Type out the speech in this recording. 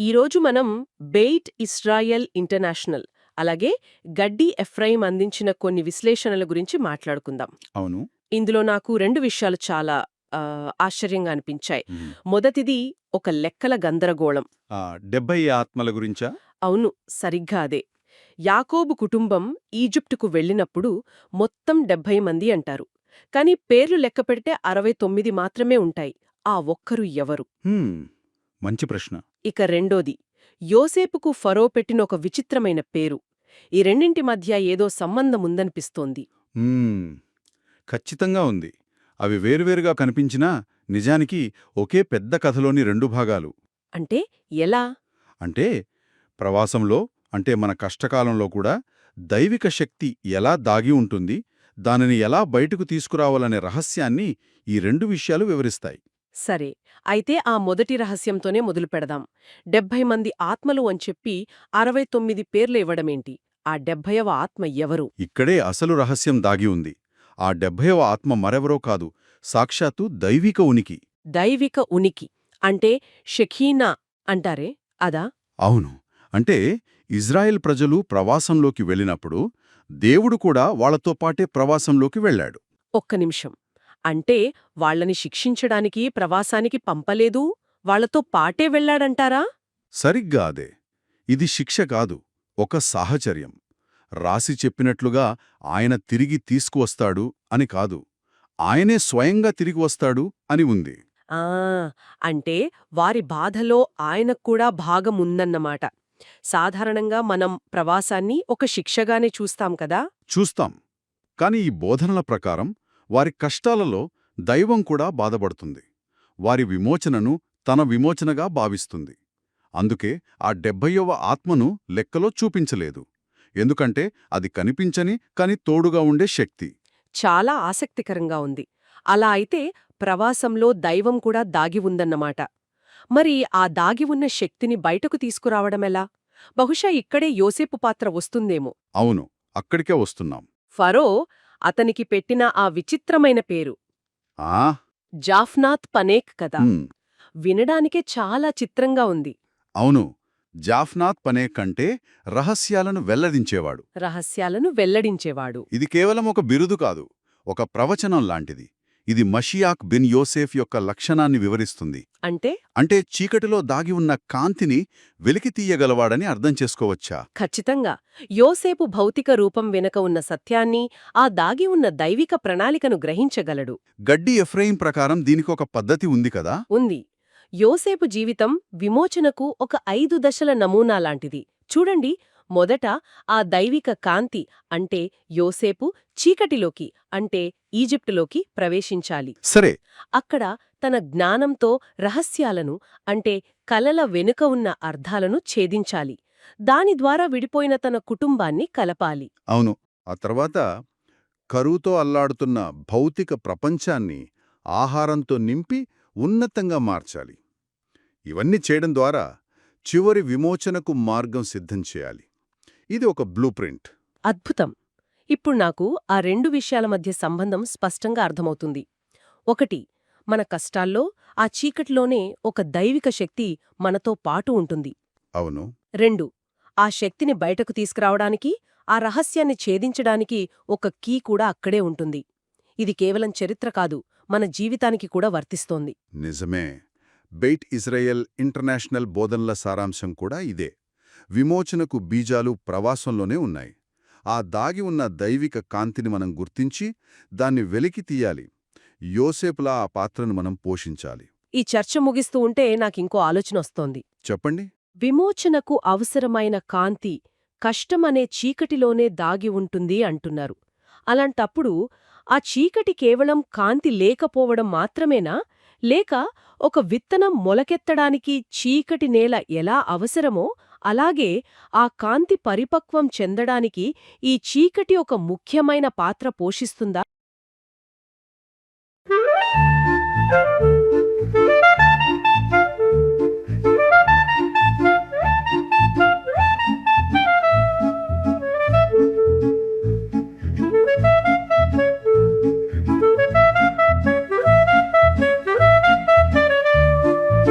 ఈరోజు మనం bait Israel international అలాగే గడ్డి ఎఫ్రాయిం అందించిన కొన్ని విశ్లేషణల గురించి మాట్లాడుకుందాం. అవును. ఇందులో నాకు రెండు విషయాలు చాలా ఆశ్చర్యంగా అనిపించాయి. మ్మ్. మొదటిది ఒక లెక్కల గందరగోళం. 70 ఆత్మల గురించా? అవును, సరిగ్గా అదే. యాకోబు కుటుంబం ఈజిప్టుకు వెళ్ళినప్పుడు మొత్తం 70 మంది అంటారు. కాని పేర్లు లెక్కపెడితే 69 మాత్రమే ఉంటాయి. ఆ ఒక్కరు ఎవరు? మంచి ప్రశ్న. ఇక రెండోది, యోసేపుకు ఫరో పెట్టిన ఒక విచిత్రమైన పేరు. ఈ రెండింటి మధ్య ఏదో సంబంధముందనిపిస్తోంది. మ్మ్. ఖచ్చితంగా ఉంది. అవి వేరువేరుగా కనిపించినా నిజానికి ఒకే పెద్ద కథలోని రెండు భాగాలు. అంటే ఎలా? అంటే ప్రవాసంలో, అంటే మన కష్టకాలంలో కూడా దైవిక శక్తి ఎలా దాగి ఉంటుంది, దానిని ఎలా బయటకు తీసుకురావాలనే రహస్యాన్ని ఈ రెండు విషయాలు వివరిస్తాయి. సరే, అయితే ఆ మొదటి రహస్యంతోనే మొదలుపెడదాం. 70 మంది ఆత్మలు అని చెప్పి 69 పేర్లు ఇవ్వడమేంటి? ఆ 70వ ఆత్మ ఎవరు? ఇక్కడే అసలు రహస్యం దాగి ఉంది. ఆ 70వ ఆత్మ మరెవరో కాదు, సాక్షాత్తు దైవిక ఉనికి. దైవిక ఉనికి అంటే షెఖీనా అంటారే అదా? అవును. అంటే ఇజ్రాయెల్ ప్రజలు ప్రవాసంలోకి వెళ్ళినప్పుడు దేవుడు కూడా వాళ్లతో పాటే ప్రవాసంలోకి వెళ్ళాడు. ఒక్క నిమిషం. అంటే వాళ్ళని శిక్షించడానికి ప్రవాసానికి పంపలేదు, వాళ్లతో పాటే వెళ్లాడంటారా? సరిగ్గా అదే. ఇది శిక్ష కాదు, ఒక సాహచర్యం. రాసి చెప్పినట్లుగా ఆయన తిరిగి తీసుకువస్తాడు అని కాదు, ఆయనే స్వయంగా తిరిగి వస్తాడు అని ఉంది. ఆ అంటే వారి బాధలో ఆయనక్కూడా భాగముందన్నమాట. సాధారణంగా మనం ప్రవాసాన్ని ఒక శిక్షగానే చూస్తాం కదా. చూస్తాం. కాని ఈ బోధనల ప్రకారం వారి కష్టాలలో దైవం కూడా బాధపడుతుంది. వారి విమోచనను తన విమోచనగా భావిస్తుంది. అందుకే ఆ 70వ ఆత్మను లెక్కలో చూపించలేదు. ఎందుకంటే అది కనిపించని కాని తోడుగా ఉండే శక్తి. చాలా ఆసక్తికరంగా ఉంది. అలా అయితే ప్రవాసంలో దైవం కూడా దాగి ఉందన్నమాట. మరి ఆ దాగి ఉన్న శక్తిని బయటకు తీసుకురావడమెలా? బహుశా ఇక్కడే యోసేపు పాత్ర వస్తుందేమో. అవును, అక్కడికే వస్తున్నాం. ఫరో అతనికి పెట్టిన ఆ విచిత్రమైన పేరు ఆ జాఫ్నాత్ పనేక్ కదా. ఉమ్, వినడానికే చాలా చిత్రంగా ఉంది. అవును. జాఫ్నాత్ పనే కంటే రహస్యాలను వెల్లడించేవాడు. రహస్యాలను వెల్లడించేవాడు. ఇది కేవలం ఒక బిరుదు కాదు, ఒక ప్రవచనం లాంటిది. ఇది మషియాక్ బిన్ యోసేఫ్ యొక్క లక్షణాన్ని వివరిస్తుంది. అంటే అంటే చీకటిలో దాగి ఉన్న కాంతిని వెలికితీయగలవాడని అర్థం చేసుకోవచ్చా? ఖచ్చితంగా యోసేపు భౌతిక రూపం వెనుక ఉన్న సత్యాన్ని, ఆ దాగి ఉన్న దైవిక ప్రణాళికను గ్రహించగలడు. గడ్డి ఎఫ్రాయిం ప్రకారం దీనికొక పద్ధతి ఉంది కదా. ఉంది. యోసేపు జీవితం విమోచనకు ఒక 5 దశల నమూనా లాంటిది. చూడండి, మొదట ఆ దైవిక కాంతి అంటే యోసేపు చీకటిలోకి అంటే ఈజిప్టులోకి ప్రవేశించాలి. సరే. అక్కడ తన జ్ఞానంతో రహస్యాలను అంటే కలల వెనుక ఉన్న అర్థాలను ఛేదించాలి. దాని ద్వారా విడిపోయిన తన కుటుంబాన్ని కలపాలి. అవును. ఆ తర్వాత కరువుతో అల్లాడుతున్న భౌతిక ప్రపంచాన్ని ఆహారంతో నింపి ఉన్నతంగా మార్చాలి. ఇవన్నీ చేయడం ద్వారా చివరి విమోచనకు మార్గం సిద్ధం చేయాలి. ఇది ఒక బ్లూ ప్రింట్. అద్భుతం. ఇప్పుడు నాకు ఆ రెండు విషయాల మధ్య సంబంధం స్పష్టంగా అర్థమవుతుంది. ఒకటి, మన కష్టాల్లో ఆ చీకటిలోనే ఒక దైవిక శక్తి మనతో పాటు ఉంటుంది. అవును. రెండు, ఆ శక్తిని బయటకు తీసుకురావడానికి, ఆ రహస్యాన్ని ఛేదించడానికి ఒక కీ కూడా అక్కడే ఉంటుంది. ఇది కేవలం చరిత్ర కాదు, మన జీవితానికి కూడా వర్తిస్తోంది. నిజమే. బెయిట్ ఇజ్రాయెల్ ఇంటర్నేషనల్ బోధనల సారాంశం కూడా ఇదే. విమోచనకు బీజాలు ప్రవాసంలోనే ఉన్నాయి. ఆ దాగి ఉన్న దైవిక కాంతిని మనం గుర్తించి దాన్ని వెలికి తీయాలి. యోసేపులా ఆ పాత్రను మనం పోషించాలి. ఈ చర్చ ముగిస్తూ ఉంటే నాకింకో ఆలోచనొస్తోంది. చెప్పండి. విమోచనకు అవసరమైన కాంతి కష్టమనే చీకటిలోనే దాగి ఉంటుంది అంటున్నారు. అలాంటప్పుడు ఆ చీకటి కేవలం కాంతి లేకపోవడం మాత్రమేనా, లేక ఒక విత్తనం మొలకెత్తడానికి చీకటి నేల ఎలా అవసరమో అలాగే ఆ కాంతి పరిపక్వం చెందడానికి ఈ చీకటి ఒక ముఖ్యమైన పాత్ర పోషిస్తుందా?